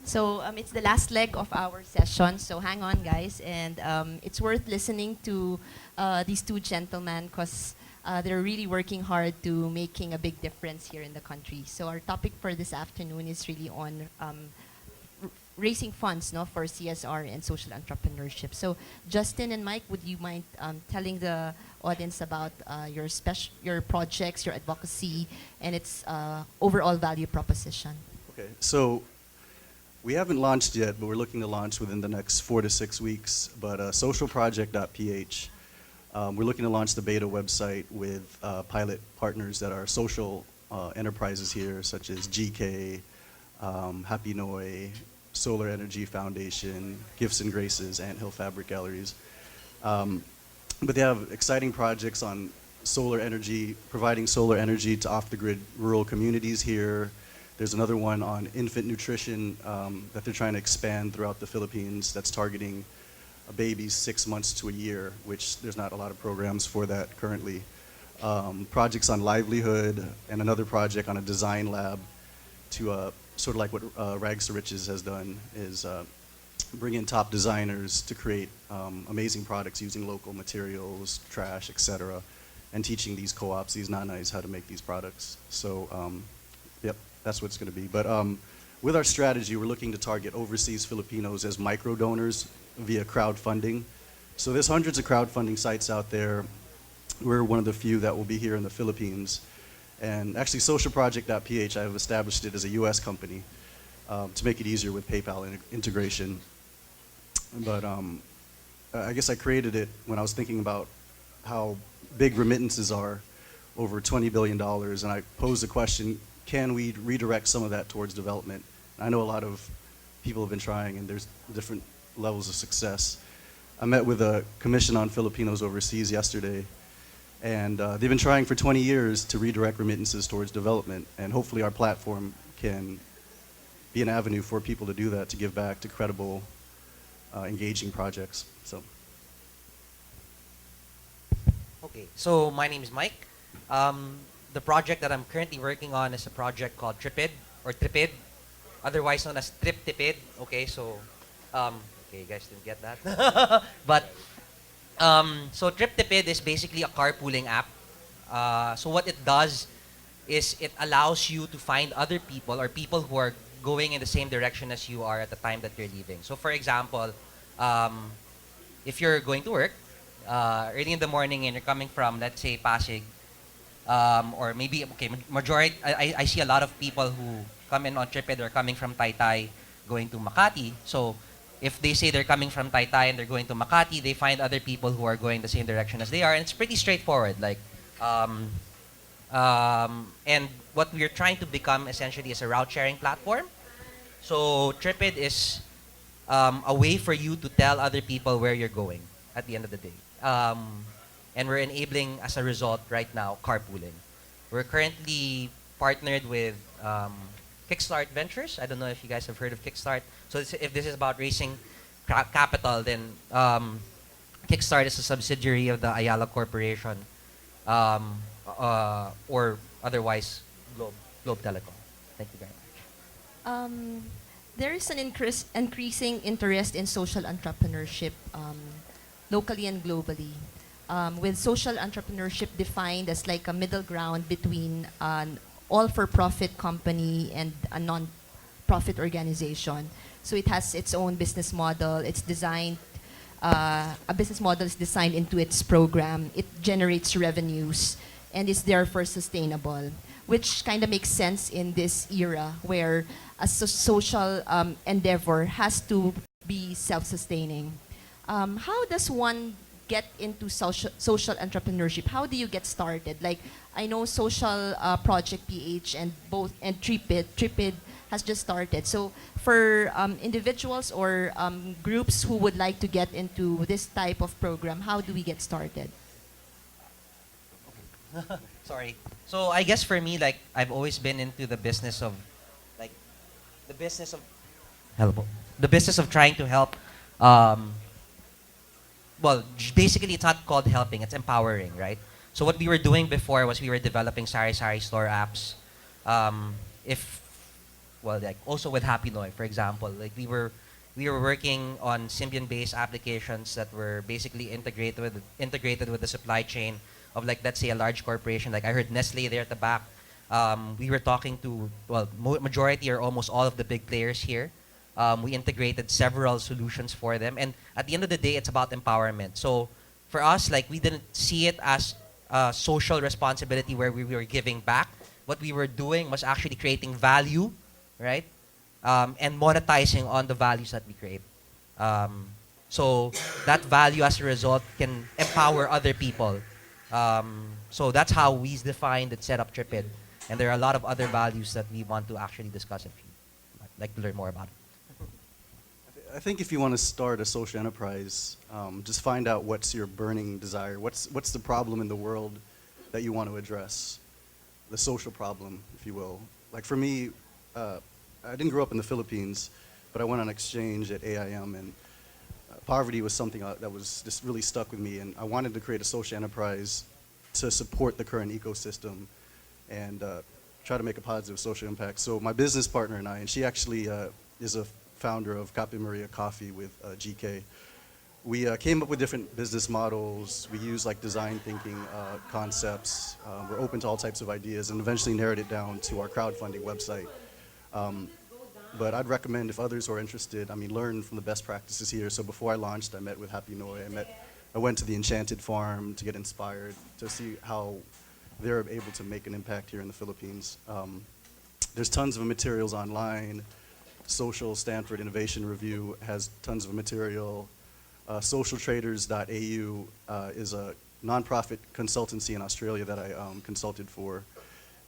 So it's the last leg of our session, so hang on, guys. And it's worth listening to these two gentlemen because they're really working hard to making a big difference here in the country. So our topic for this afternoon is really on raising funds, no, for CSR and social entrepreneurship. So Justin and Mike, would you mind telling the audience about your projects, your advocacy, and its overall value proposition? Okay, so we haven't launched yet, but we're looking to launch within the next 4 to 6 weeks. But Project.ph, we're looking to launch the beta website with pilot partners that are social enterprises here, such as GK, Happy Noi, Solar Energy Foundation, Gifts and Graces, Ant Hill Fabric Galleries. But they have exciting projects on solar energy, providing solar energy to off-the-grid rural communities here. There's another one on infant nutrition that they're trying to expand throughout the Philippines that's targeting babies 6 months to a year, which there's not a lot of programs for that currently. Projects on livelihood, and another project on a design lab to sort of like what Rags to Riches has done, is bring in top designers to create amazing products using local materials, trash, etc., and teaching these co-ops, these nanais, how to make these products. So, yep, that's what it's going to be. But with our strategy, we're looking to target overseas Filipinos as micro donors via crowdfunding. So there's hundreds of crowdfunding sites out there. We're one of the few that will be here in the Philippines. And actually, Project.ph, I've established it as a US company to make it easier with PayPal integration. But I guess I created it when I was thinking about how big remittances are, over $20 billion, and I posed the question, can we redirect some of that towards development? I know a lot of people have been trying, and there's different levels of success. I met with a commission on Filipinos overseas yesterday, and they've been trying for 20 years to redirect remittances towards development, and hopefully our platform can be an avenue for people to do that, to give back to credible, engaging projects. So. Okay, so my name is Mike. The project that I'm currently working on is a project called Tripid, or Tripid, otherwise known as Tripid. Okay, so, okay, you guys didn't get that. But, so Tripid is basically a carpooling app. So what it does is it allows you to find other people, or people who are going in the same direction as you are at the time that you're leaving. So for example, if you're going to work early in the morning and you're coming from, let's say, Pasig, or maybe, okay, majority, I see a lot of people who come in on Tripid are coming from Taytay going to Makati. So if they say they're coming from Taytay and they're going to Makati, they find other people who are going the same direction as they are, and it's pretty straightforward. Like, and what we're trying to become essentially is a route sharing platform. So Tripid is a way for you to tell other people where you're going at the end of the day. And we're enabling, as a result, right now, carpooling. We're currently partnered with Kickstart Ventures. I don't know if you guys have heard of Kickstart. So if this is about raising capital, then Kickstart is a subsidiary of the Ayala Corporation, or otherwise Globe Telecom. Thank you very much. There is an increasing interest in social entrepreneurship locally and globally, with social entrepreneurship defined as like a middle ground between an all-for-profit company and a non-profit organization. So it has its own business model. It's designed, a business model is designed into its program. It generates revenues and is therefore sustainable, which kind of makes sense in this era where a social endeavor has to be self-sustaining. How does one get into social entrepreneurship? How do you get started? Like, I know Project.ph and Tripid has just started. So for individuals or groups who would like to get into this type of program, how do we get started? Sorry. So I guess for me, like, I've always been into the business of, like, the business of trying to help. Well, basically, it's not called helping; it's empowering, right? So what we were doing before was we were developing sari-sari store apps. If well, like also with Happy Noi, for example, like we were working on Symbian-based applications that were basically integrated with the supply chain of, like, let's say a large corporation. Like I heard Nestle there at the back. We were talking to, well, majority or almost all of the big players here. We integrated several solutions for them, and at the end of the day, it's about empowerment. So for us, like, we didn't see it as a social responsibility where we were giving back. What we were doing was actually creating value, right? And monetizing on the values that we create. So that value, as a result, can empower other people. So that's how we defined and set up Tripid. And there are a lot of other values that we want to actually discuss if you'd like to learn more about it. I think if you want to start a social enterprise, just find out what's your burning desire. What's the problem in the world that you want to address? The social problem, if you will. Like for me, I didn't grow up in the Philippines, but I went on exchange at AIM, and poverty was something that was just really stuck with me, and I wanted to create a social enterprise to support the current ecosystem and try to make a positive social impact. So my business partner and I, and she actually is a founder of Cafe Maria Coffee with GK. We came up with different business models. We use like design thinking concepts. We're open to all types of ideas, and eventually narrowed it down to our crowdfunding website. But I'd recommend, if others are interested, I mean, learn from the best practices here. So before I launched, I met with Happy Noi. I went to the Enchanted Farm to get inspired, to see how they're able to make an impact here in the Philippines. There's tons of materials online. Social Stanford Innovation Review has tons of material. Socialtraders.au is a nonprofit consultancy in Australia that I consulted for,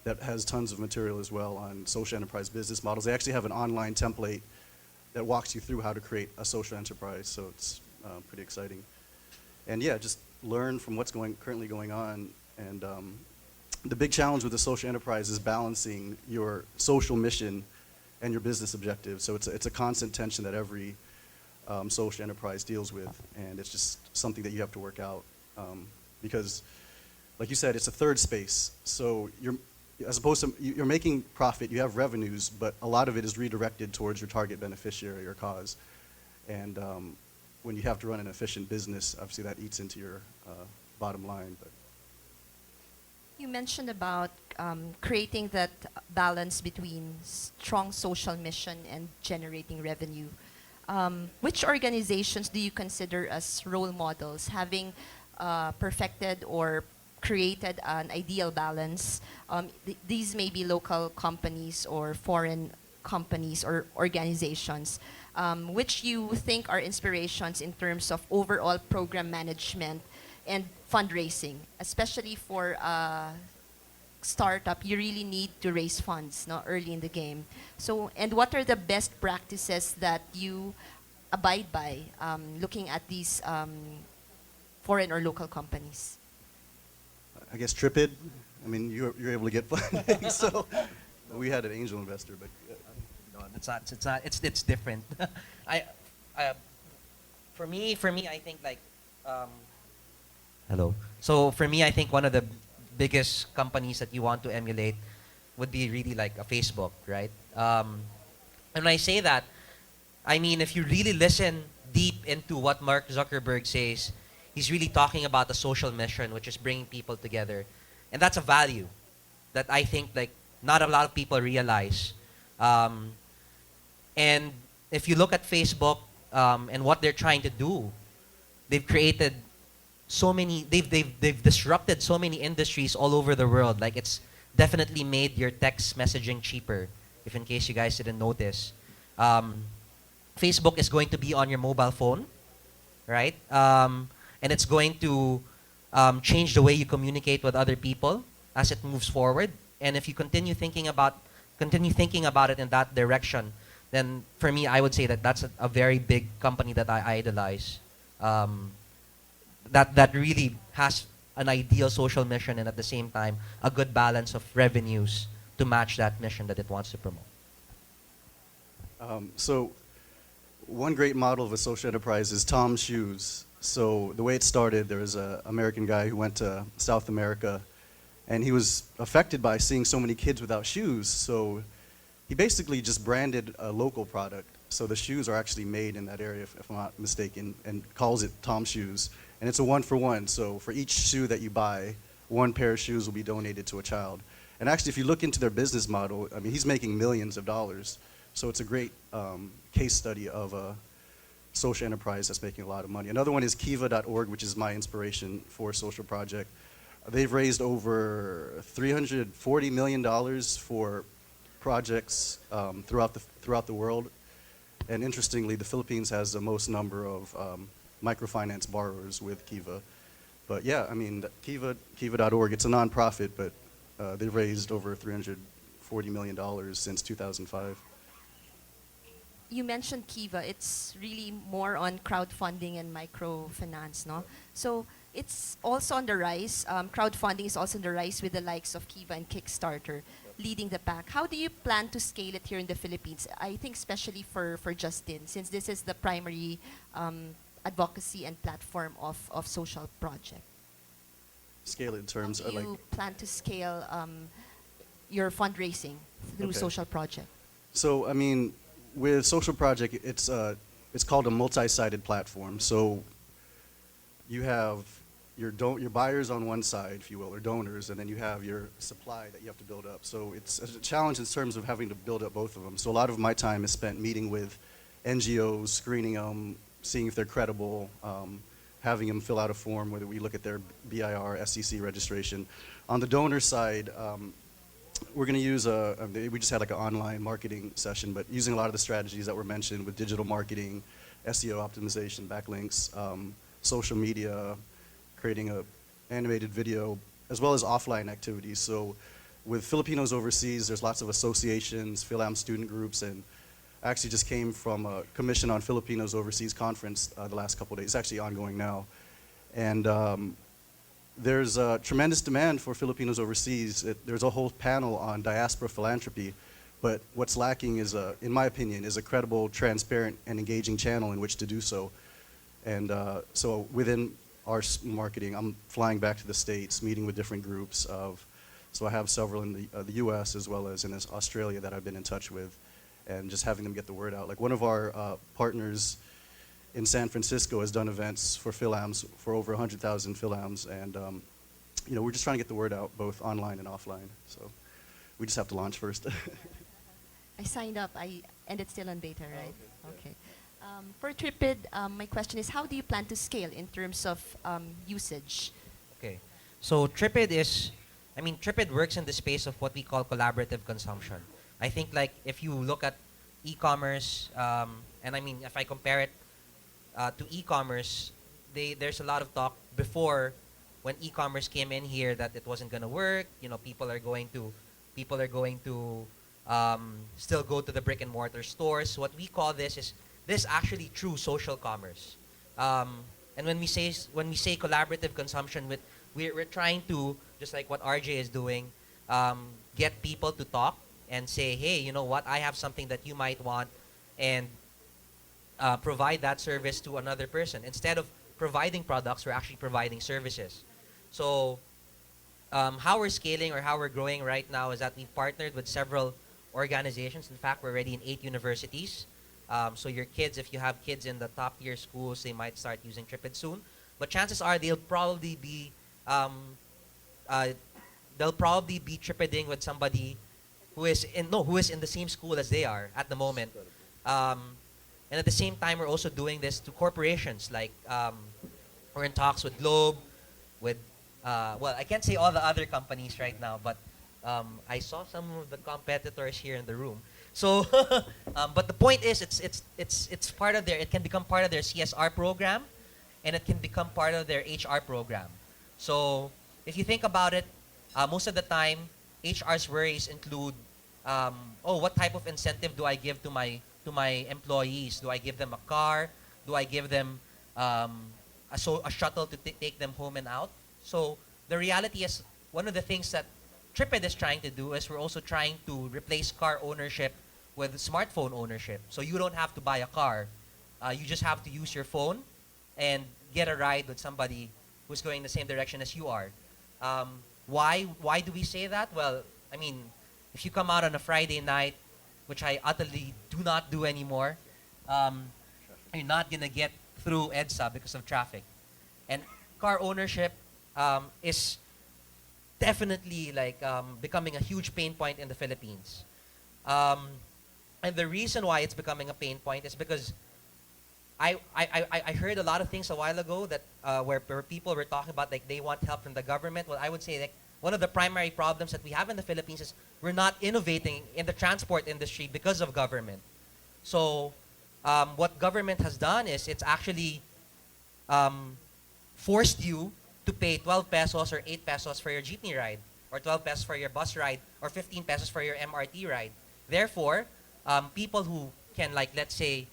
that has tons of material as well on social enterprise business models. They actually have an online template that walks you through how to create a social enterprise, so it's pretty exciting. And yeah, just learn from what's currently going on. And the big challenge with the social enterprise is balancing your social mission and your business objectives. So it's a constant tension that every social enterprise deals with, and it's just something that you have to work out because, like you said, it's a third space. So you're making profit, you have revenues, but a lot of it is redirected towards your target beneficiary or cause. And when you have to run an efficient business, obviously that eats into your bottom line. But You mentioned about creating that balance between strong social mission and generating revenue. Which organizations do you consider as role models, having perfected or created an ideal balance? These may be local companies or foreign companies or organizations, which you think are inspirations in terms of overall program management and fundraising, especially for a startup. You really need to raise funds, no, early in the game. So, and what are the best practices that you abide by, looking at these foreign or local companies? I guess Tripid. I mean, you're able to get funding, so we had an angel investor, but No, it's not. It's different. For me, I think like. Hello. So for me, I think one of the biggest companies that you want to emulate would be really like a Facebook, right? And when I say that, I mean, if you really listen deep into what Mark Zuckerberg says, he's really talking about the social mission, which is bringing people together. And that's a value that I think like not a lot of people realize. And if you look at Facebook and what they're trying to do, they've created so many, they've disrupted so many industries all over the world. Like it's definitely made your text messaging cheaper, if in case you guys didn't notice. Facebook is going to be on your mobile phone, right? And it's going to change the way you communicate with other people as it moves forward. And if you continue thinking about it in that direction, then for me, I would say that that's a very big company that I idolize. That really has an ideal social mission and at the same time a good balance of revenues to match that mission that it wants to promote. So one great model of a social enterprise is Tom's Shoes. So the way it started, there was an American guy who went to South America, and he was affected by seeing so many kids without shoes. So he basically just branded a local product. So the shoes are actually made in that area, if I'm not mistaken, and calls it Tom Shoes. And it's a 1-for-1. So for each shoe that you buy, one pair of shoes will be donated to a child. And actually, if you look into their business model, I mean, he's making millions of dollars. So it's a great case study of a social enterprise that's making a lot of money. Another one is Kiva.org, which is my inspiration for a social project. They've raised over $340 million for projects throughout the world. And interestingly, the Philippines has the most number of microfinance borrowers with Kiva. But yeah, I mean, Kiva.org, it's a nonprofit, but they've raised over $340 million since 2005. You mentioned Kiva. It's really more on crowdfunding and microfinance, no? So it's also on the rise. Crowdfunding is also on the rise with the likes of Kiva and Kickstarter leading the pack. How do you plan to scale it here in the Philippines? I think especially for Justin, since this is the primary advocacy and platform of social project. Scale it in terms How of do you plan to scale your fundraising through Okay. social project? So, I mean, with Social Project, it's called a multi-sided platform. So you have your buyers on one side, if you will, or donors, and then you have your supply that you have to build up. So it's a challenge in terms of having to build up both of them. So a lot of my time is spent meeting with NGOs, screening them, seeing if they're credible, having them fill out a form where we look at their BIR, SEC registration. On the donor side, we're going to use we just had like an online marketing session, but using a lot of the strategies that were mentioned with digital marketing, SEO optimization, backlinks, social media, creating a animated video, as well as offline activities. So with Filipinos overseas, there's lots of associations, Philam student groups, and I actually just came from a Commission on Filipinos Overseas conference the last couple of days. It's actually ongoing now. And there's a tremendous demand for Filipinos overseas. There's a whole panel on diaspora philanthropy, but what's lacking is, in my opinion, is a credible, transparent, and engaging channel in which to do so. And so within our marketing, I'm flying back to the States, meeting with different groups so I have several in the US as well as in Australia that I've been in touch with, and just having them get the word out. Like one of our partners in San Francisco has done events for Philams, for over 100,000 Philams, and we're just trying to get the word out both online and offline. So we just have to launch first. I signed up, and it's still on beta, right? Okay. For Tripid, my question is, how do you plan to scale in terms of usage? Okay. So Tripid works in the space of what we call collaborative consumption. I think like if you look at e-commerce, and I mean if I compare it to e-commerce, there's a lot of talk before when e-commerce came in here that it wasn't going to work. People are going to still go to the brick and mortar stores. What we call this is actually true social commerce. And when we say collaborative consumption, we're trying to, just like what RJ is doing, get people to talk and say, hey, you know what, I have something that you might want, and provide that service to another person. Instead of providing products, we're actually providing services. So how we're scaling or how we're growing right now is that we've partnered with several organizations. In fact, we're already in 8 universities. So your kids, if you have kids in the top tier schools, they might start using Tripid soon. But chances are they'll probably be Tripiding with somebody who is in the same school as they are at the moment. And at the same time, we're also doing this to corporations. Like we're in talks with Globe, with I can't say all the other companies right now, but I saw some of the competitors here in the room. So, but the point is, it's part of it can become part of their CSR program, and it can become part of their HR program. So, if you think about it, most of the time, HR's worries include, what type of incentive do I give to my employees? Do I give them a car? Do I give them a shuttle to take them home and out? So the reality is, one of the things that Tripid is trying to do is we're also trying to replace car ownership with smartphone ownership. So you don't have to buy a car. You just have to use your phone and get a ride with somebody who's going in the same direction as you are. Why do we say that? Well, I mean, if you come out on a Friday night which I utterly do not do anymore. Um, you're not gonna get through EDSA because of traffic. And car ownership is definitely like becoming a huge pain point in the Philippines. Um, and the reason why it's becoming a pain point is because I heard a lot of things a while ago that where people were talking about like they want help from the government. Well, I would say like one of the primary problems that we have in the Philippines is we're not innovating in the transport industry because of government. So what government has done is it's actually forced you to pay 12 pesos or 8 pesos for your jeepney ride, or 12 pesos for your bus ride, or 15 pesos for your MRT ride. Therefore, people who can, like, let's say,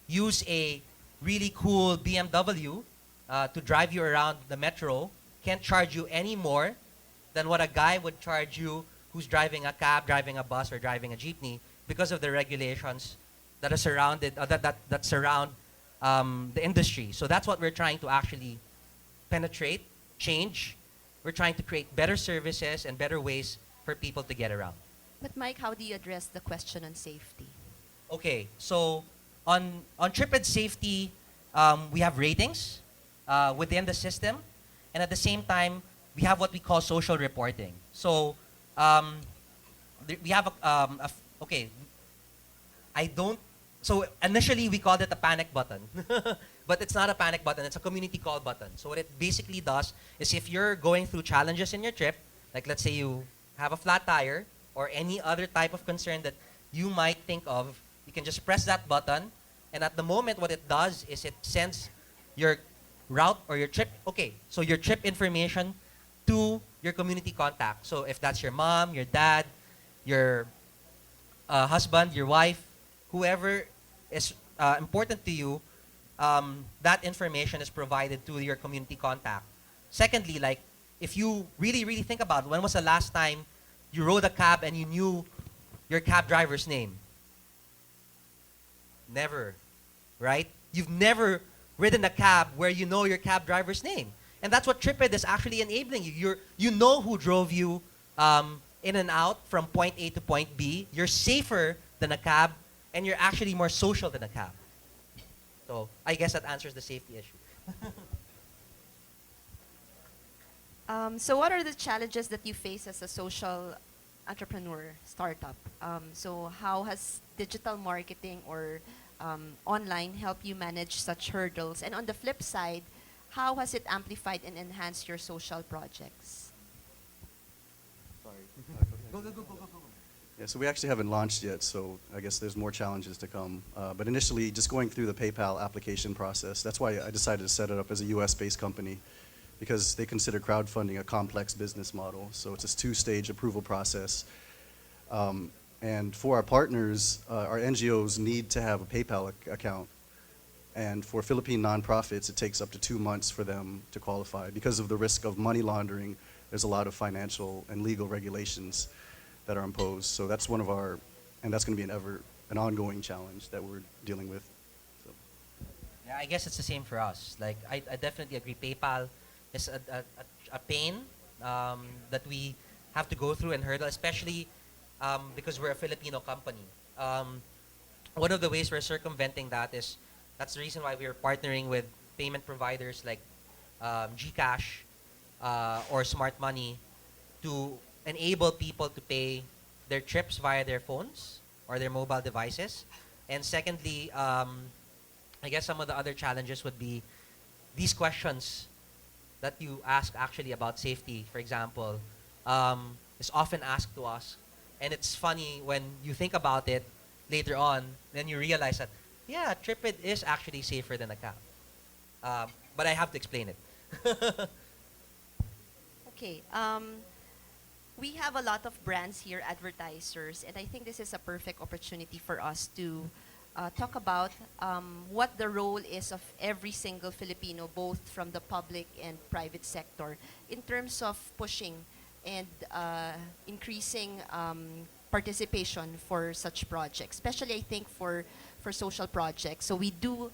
use a really cool BMW to drive you around the metro can't charge you any more than what a guy would charge you who's driving a cab, driving a bus, or driving a jeepney because of the regulations that are surrounded that surround the industry. So that's what we're trying to actually penetrate, change. We're trying to create better services and better ways for people to get around. But Mike, how do you address the question on safety? Okay, so on Tripid safety, we have ratings within the system, and at the same time, we have what we call social reporting. So we have okay. I don't. So initially, we called it a panic button, but it's not a panic button. It's a community call button. So what it basically does is if you're going through challenges in your trip, like let's say you have a flat tire or any other type of concern that you might think of, you can just press that button, and at the moment, what it does is it sends your route or your trip. Okay, so your trip information to your community contact. So if that's your mom, your dad, your husband, your wife, whoever is important to you, that information is provided to your community contact. Secondly, like if you really, really think about it, when was the last time you rode a cab and you knew your cab driver's name? Never, right? You've never ridden a cab where you know your cab driver's name. And that's what Tripid is actually enabling you. You know who drove you in and out from point A to point B. You're safer than a cab, and you're actually more social than a cab. So I guess that answers the safety issue. So what are the challenges that you face as a social entrepreneur startup? So how has digital marketing or online helped you manage such hurdles? And on the flip side, how has it amplified and enhanced your social projects? Sorry. Go. Yeah, so we actually haven't launched yet, so I guess there's more challenges to come. But initially, just going through the PayPal application process, that's why I decided to set it up as a US-based company, because they consider crowdfunding a complex business model. So it's a two-stage approval process. And for our partners, our NGOs need to have a PayPal account. And for Philippine nonprofits, it takes up to 2 months for them to qualify. Because of the risk of money laundering, there's a lot of financial and legal regulations that are imposed. So that's one of our, and that's going to be an ongoing challenge that we're dealing with. So. Yeah, I guess it's the same for us. Like, I definitely agree. PayPal is a pain that we have to go through and hurdle, especially because we're a Filipino company. One of the ways we're circumventing that is, that's the reason why we're partnering with payment providers like GCash or Smart Money to enable people to pay their trips via their phones or their mobile devices. And secondly, I guess some of the other challenges would be these questions that you ask actually about safety, for example, is often asked to us. And it's funny when you think about it later on, then you realize that, yeah, Tripid is actually safer than a cab. But I have to explain it. Okay. We have a lot of brands here, advertisers, and I think this is a perfect opportunity for us to talk about what the role is of every single Filipino, both from the public and private sector, in terms of pushing and increasing participation for such projects, especially I think for social projects. So we do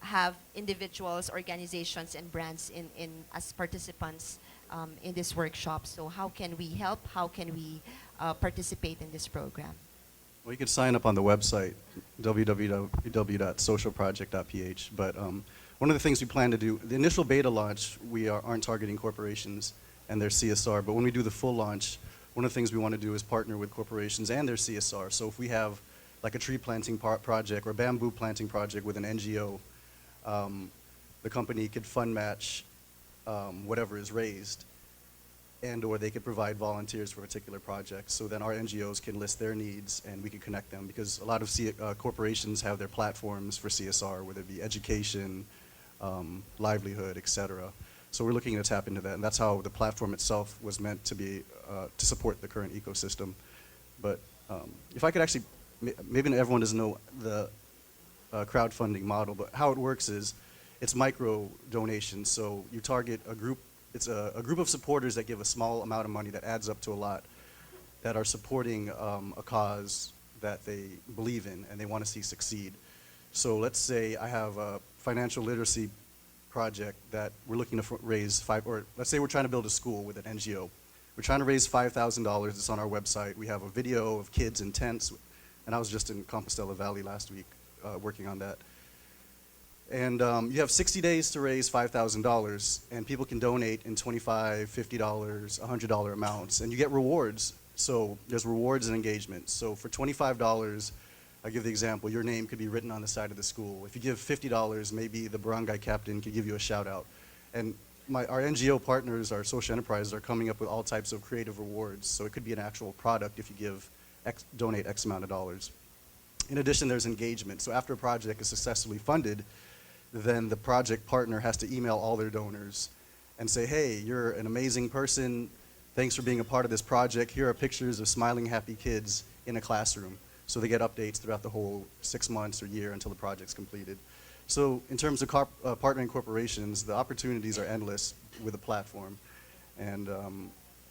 have individuals, organizations, and brands in as participants in this workshop. So how can we help? How can we participate in this program? Well, you can sign up on the website, www.socialproject.ph. But one of the things we plan to do, the initial beta launch, we aren't targeting corporations and their CSR. But when we do the full launch, one of the things we want to do is partner with corporations and their CSR. So if we have like a tree planting project or a bamboo planting project with an NGO, the company could fund match whatever is raised, and or they could provide volunteers for particular projects. So then our NGOs can list their needs and we can connect them, because a lot of corporations have their platforms for CSR, whether it be education, livelihood, etc. So we're looking to tap into that, and that's how the platform itself was meant to be, to support the current ecosystem. But if I could actually, maybe everyone doesn't know the crowdfunding model, but how it works is it's micro donations. So you target a group. It's a group of supporters that give a small amount of money that adds up to a lot, that are supporting a cause that they believe in and they want to see succeed. So let's say I have a financial literacy project that we're looking to raise or let's say we're trying to build a school with an NGO. We're trying to raise $5,000. It's on our website. We have a video of kids in tents, and I was just in Compostela Valley last week working on that. And you have 60 days to raise $5,000, and people can donate in $25, $50, $100 amounts, and you get rewards. So there's rewards and engagement. So for $25, I give the example, your name could be written on the side of the school. If you give $50, maybe the barangay captain could give you a shout out. And our NGO partners, our social enterprises, are coming up with all types of creative rewards. So it could be an actual product if you donate X amount of dollars. In addition, there's engagement. So after a project is successfully funded, then the project partner has to email all their donors and say, hey, you're an amazing person. Thanks for being a part of this project. Here are pictures of smiling, happy kids in a classroom. So they get updates throughout the whole 6 months or year until the project's completed. So in terms of partnering corporations, the opportunities are endless with the platform. And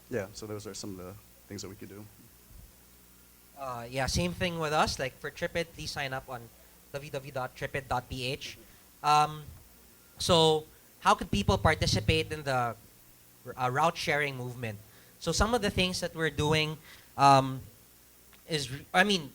yeah, so those are some of the things that we could do. Yeah, same thing with us. Like for Tripit, please sign up on www.tripid.ph. So how could people participate in the route sharing movement? So some of the things that we're doing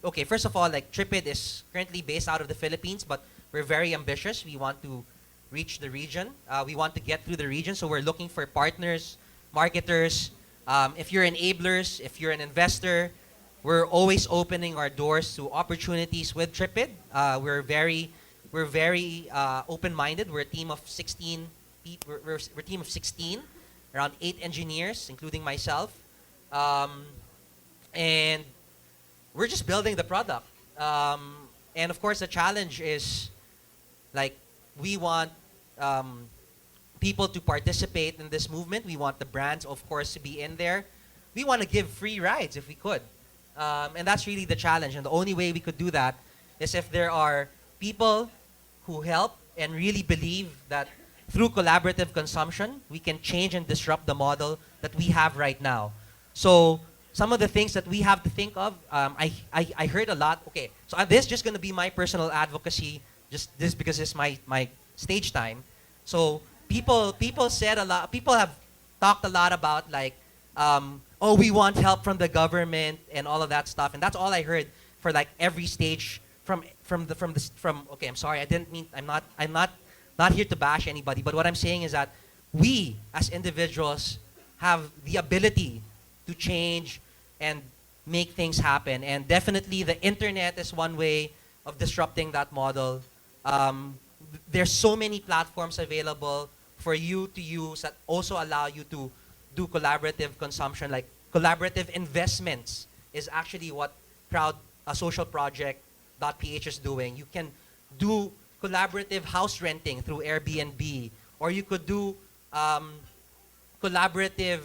okay, first of all, like Tripid is currently based out of the Philippines, but we're very ambitious. We want to reach the region. We want to get through the region, so we're looking for partners, marketers. If you're enablers, if you're an investor, we're always opening our doors to opportunities with Tripid. We're very open-minded. We're a team of 16 people. We're a team of 16, around 8 engineers, including myself, and we're just building the product. And of course, the challenge is, like, we want people to participate in this movement. We want the brands, of course, to be in there. We want to give free rides if we could. And that's really the challenge. And the only way we could do that is if there are people who help and really believe that through collaborative consumption, we can change and disrupt the model that we have right now. So some of the things that we have to think of, I heard a lot. Okay, so this is just going to be my personal advocacy, just this because it's my stage time. So people said a lot. People have talked a lot about, like, oh, we want help from the government and all of that stuff, and that's all I heard for like every stage from. Okay, I'm sorry, I didn't mean. I'm not here to bash anybody, but what I'm saying is that we as individuals have the ability to change and make things happen, and definitely the internet is one way of disrupting that model. There's so many platforms available for you to use that also allow you to do collaborative consumption, like collaborative investments is actually what Social Project.ph is doing. You can do collaborative house renting through Airbnb, or you could do collaborative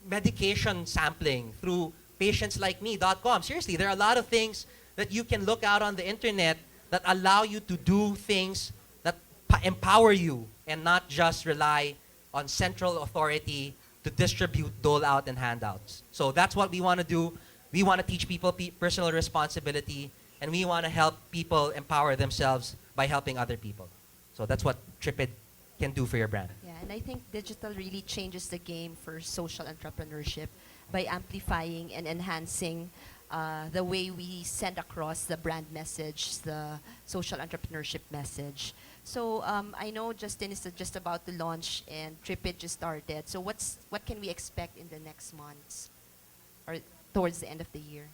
medication sampling through patientslikeme.com. Seriously, there are a lot of things that you can look out on the internet that allow you to do things that empower you and not just rely on central authority to distribute, dole out, and handouts. So that's what we want to do. We want to teach people personal responsibility, and we want to help people empower themselves by helping other people. So that's what Tripid can do for your brand. Yeah, and I think digital really changes the game for social entrepreneurship by amplifying and enhancing the way we send across the brand message, the social entrepreneurship message. So I know Justin is just about to launch and Tripid just started. So what can we expect in the next months or towards the end of the year?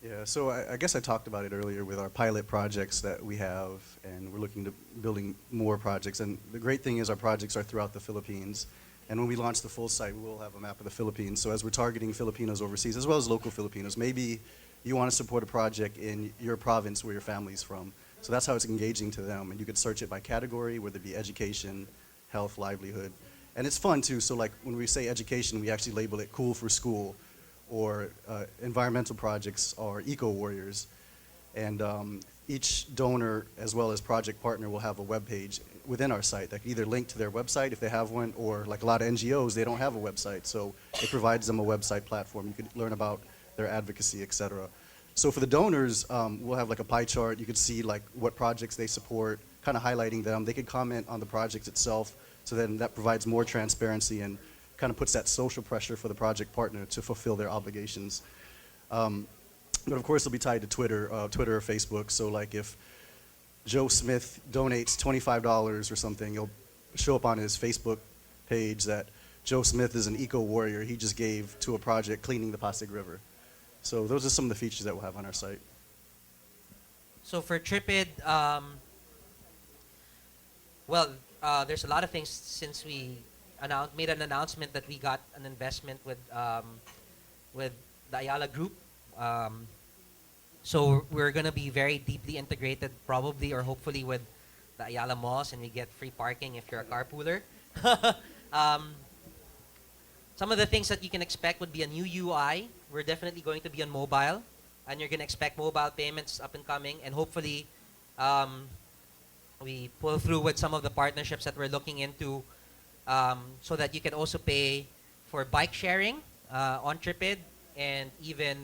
Yeah, so I guess I talked about it earlier with our pilot projects that we have, and we're looking to building more projects. And the great thing is our projects are throughout the Philippines. And when we launch the full site, we will have a map of the Philippines. So as we're targeting Filipinos overseas, as well as local Filipinos, maybe you want to support a project in your province where your family's from. So that's how it's engaging to them. And you could search it by category, whether it be education, health, livelihood. And it's fun too. So like when we say education, we actually label it cool for school, or environmental projects, or eco warriors. And each donor, as well as project partner, will have a web page within our site that can either link to their website if they have one, or like a lot of NGOs, they don't have a website. So it provides them a website platform. You could learn about their advocacy, et cetera. So for the donors, we'll have like a pie chart. You could see like what projects they support, kind of highlighting them. They could comment on the project itself. So then that provides more transparency and kind of puts that social pressure for the project partner to fulfill their obligations. But of course, it'll be tied to Twitter or Facebook. So like if Joe Smith donates $25 or something, it'll show up on his Facebook page that Joe Smith is an eco warrior. He just gave to a project cleaning the Pasig River. So those are some of the features that we'll have on our site. So for Tripid, there's a lot of things since we made an announcement that we got an investment with the Ayala Group. So we're going to be very deeply integrated, probably or hopefully, with the Ayala malls, and we get free parking if you're a carpooler. Some of the things that you can expect would be a new UI. We're definitely going to be on mobile, and you're going to expect mobile payments up and coming, and hopefully we pull through with some of the partnerships that we're looking into, so that you can also pay for bike sharing on Tripid, and even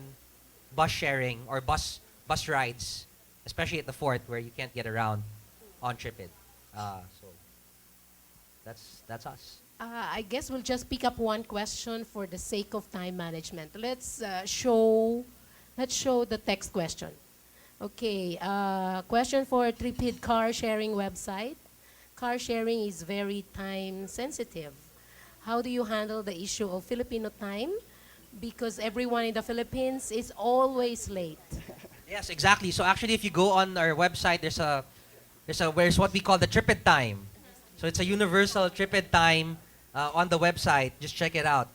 bus sharing or bus rides, especially at the fort where you can't get around on Tripid. So that's us. I guess we'll just pick up one question for the sake of time management. Let's show the text question. Okay, question for Tripid car sharing website. Car sharing is very time sensitive. How do you handle the issue of Filipino time? Because everyone in the Philippines is always late. Yes, exactly. So actually, if you go on our website, there's what we call the Tripid time. So it's a universal Tripid time on the website. Just check it out.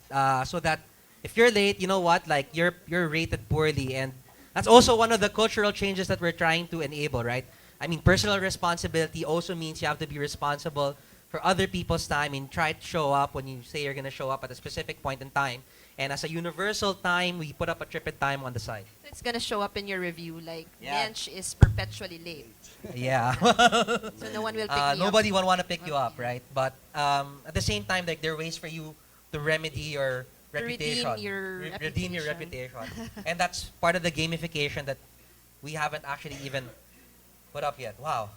So that if you're late, you know what? Like you're rated poorly, and that's also one of the cultural changes that we're trying to enable, right? I mean, personal responsibility also means you have to be responsible for other people's time and try to show up when you say you're going to show up at a specific point in time. And as a universal time, we put up a Tripid time on the site. It's gonna show up in your review like Yeah. Menchie is perpetually late. Yeah. So no one will pick me up. Nobody will want to pick you up, right? But at the same time, like there are ways for you to remedy your To redeem reputation. your Redeem your reputation. reputation. And that's part of the gamification that we haven't actually even put up yet. Wow.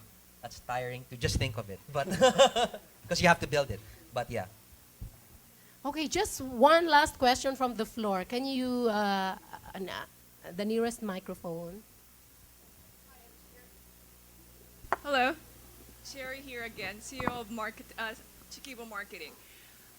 That's tiring to just think of it. But because you have to build it. But yeah. Okay, just one last question from the floor. Can you, the nearest microphone? Hello, Sherry here again, CEO of Chiquibo Marketing.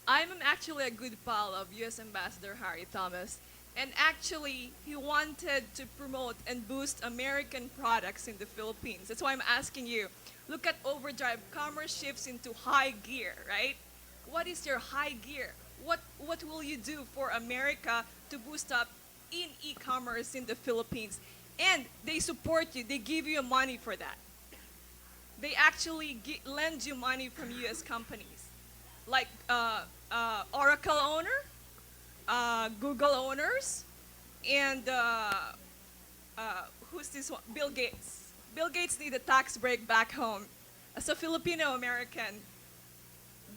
I'm actually a good pal of U.S. Ambassador Harry Thomas, and actually he wanted to promote and boost American products in the Philippines. That's why I'm asking you, look at Overdrive, commerce shifts into high gear, right? What is your high gear? What will you do for America to boost up in e-commerce in the Philippines? And they support you, they give you money for that. They actually lend you money from U.S. companies, like Oracle owner, Google owners, and who's this one? Bill Gates. Bill Gates need a tax break back home. As a Filipino American,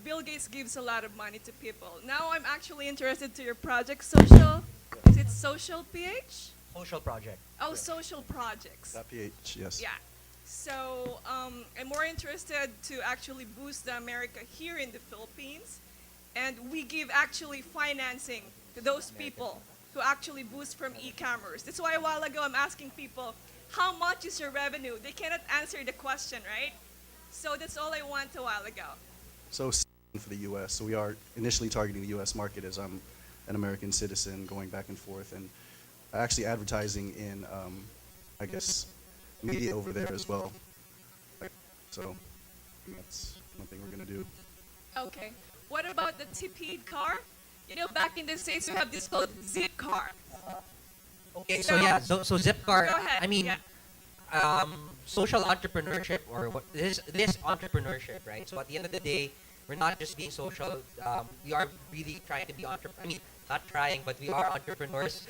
Bill Gates gives a lot of money to people. Now I'm actually interested to your project, social. Is it Social.ph? Social project. Oh, social projects. .ph, yes. Yeah. So I'm more interested to actually boost the America here in the Philippines, and we give actually financing to those people who actually boost from e-commerce. That's why a while ago I'm asking people, how much is your revenue? They cannot answer the question, right? So that's all I want a while ago. So for the U.S. So we are initially targeting the U.S. market as I'm an American citizen going back and forth and actually advertising in, I guess, media over there as well. So that's one thing we're going to do. Okay. What about the Tripid car? You know, back in the States, we have this called Zip car. Okay, so yeah, so Zipcar, Go ahead, I mean, yeah. social entrepreneurship or what this entrepreneurship, right? So at the end of the day, we're not just being social. We are really trying to be I mean, not trying, but we are entrepreneurs.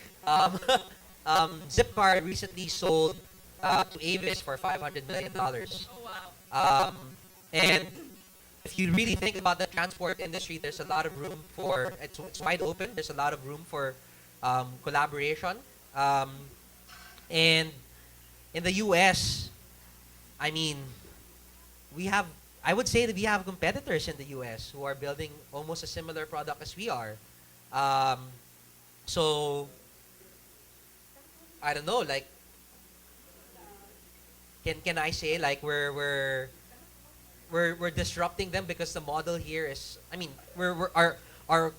Zipcar recently sold to Avis for $500 million. Oh, wow. And if you really think about the transport industry, there's a lot of room for it's wide open. There's a lot of room for collaboration. And in the U.S., I mean, I would say that we have competitors in the U.S. who are building almost a similar product as we are. So, I don't know, like, can I say like we're disrupting them because the model here is, I mean, our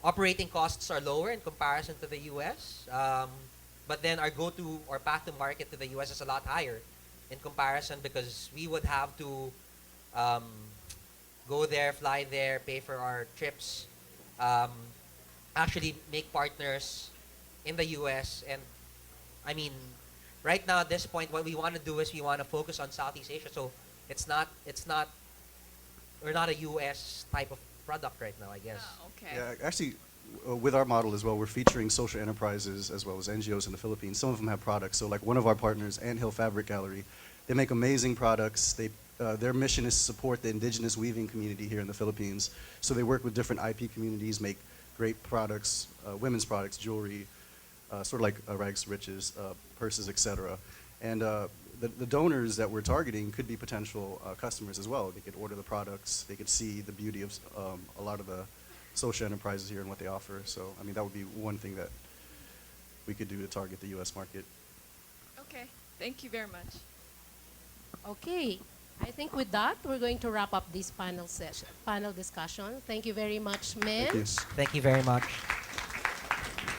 operating costs are lower in comparison to the U.S. But then our path to market to the U.S. is a lot higher in comparison because we would have to go there, fly there, pay for our trips, actually make partners in the U.S. And I mean, right now at this point, what we want to do is we want to focus on Southeast Asia. So we're not a U.S. type of product right now, I guess. Oh, okay. Yeah, actually, with our model as well, we're featuring social enterprises as well as NGOs in the Philippines. Some of them have products. So like one of our partners, Ant Hill Fabric Gallery, they make amazing products. Their mission is to support the indigenous weaving community here in the Philippines. So they work with different IP communities, make great products, women's products, jewelry, sort of like rags to riches, purses, etc. And the donors that we're targeting could be potential customers as well. They could order the products. They could see the beauty of a lot of the social enterprises here and what they offer. So, I mean, that would be one thing that we could do to target the U.S. market. Okay. Thank you very much. Okay. I think with that, we're going to wrap up this panel discussion. Thank you very much, Thank you. Mench. Thank you very much.